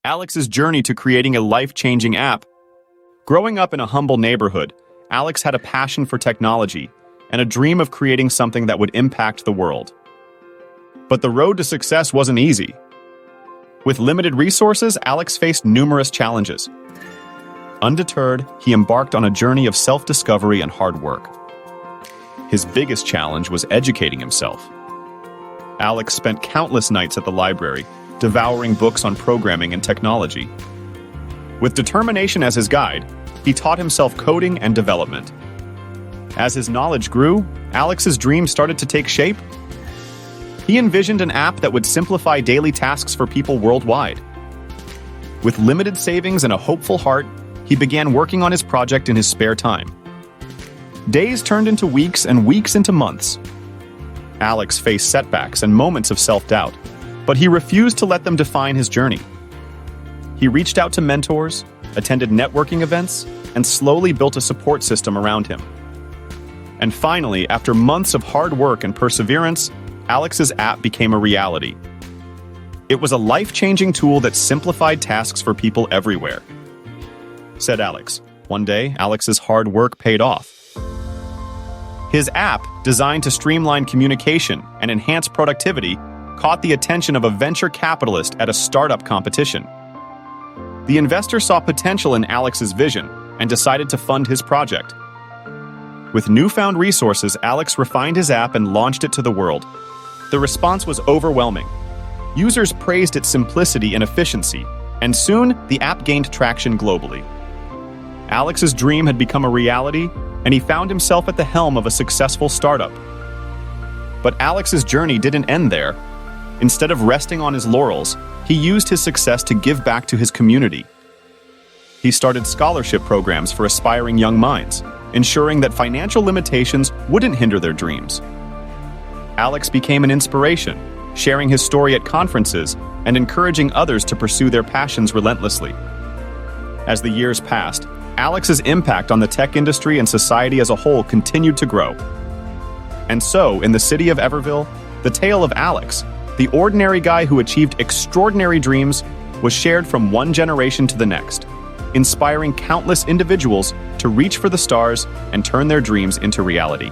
Alex's journey to creating a life-changing app. Growing up in a humble neighborhood, Alex had a passion for technology and a dream of creating something that would impact the world. But the road to success wasn't easy. With limited resources, Alex faced numerous challenges. Undeterred, he embarked on a journey of self-discovery and hard work. His biggest challenge was educating himself. Alex spent countless nights at the library, devouring books on programming and technology. With determination as his guide, he taught himself coding and development. As his knowledge grew, Alex's dream started to take shape. He envisioned an app that would simplify daily tasks for people worldwide. With limited savings and a hopeful heart, he began working on his project in his spare time. Days turned into weeks and weeks into months. Alex faced setbacks and moments of self-doubt, but he refused to let them define his journey. He reached out to mentors, attended networking events, and slowly built a support system around him. And finally, after months of hard work and perseverance, Alex's app became a reality. It was a life-changing tool that simplified tasks for people everywhere. Said Alex. One day, Alex's hard work paid off. His app, designed to streamline communication and enhance productivity, caught the attention of a venture capitalist at a startup competition. The investor saw potential in Alex's vision and decided to fund his project. With newfound resources, Alex refined his app and launched it to the world. The response was overwhelming. Users praised its simplicity and efficiency, and soon the app gained traction globally. Alex's dream had become a reality, and he found himself at the helm of a successful startup. But Alex's journey didn't end there. Instead of resting on his laurels, he used his success to give back to his community. He started scholarship programs for aspiring young minds, ensuring that financial limitations wouldn't hinder their dreams. Alex became an inspiration, sharing his story at conferences and encouraging others to pursue their passions relentlessly. As the years passed, Alex's impact on the tech industry and society as a whole continued to grow. And so, in the city of Everville, the tale of Alex, the ordinary guy who achieved extraordinary dreams, was shared from one generation to the next, inspiring countless individuals to reach for the stars and turn their dreams into reality.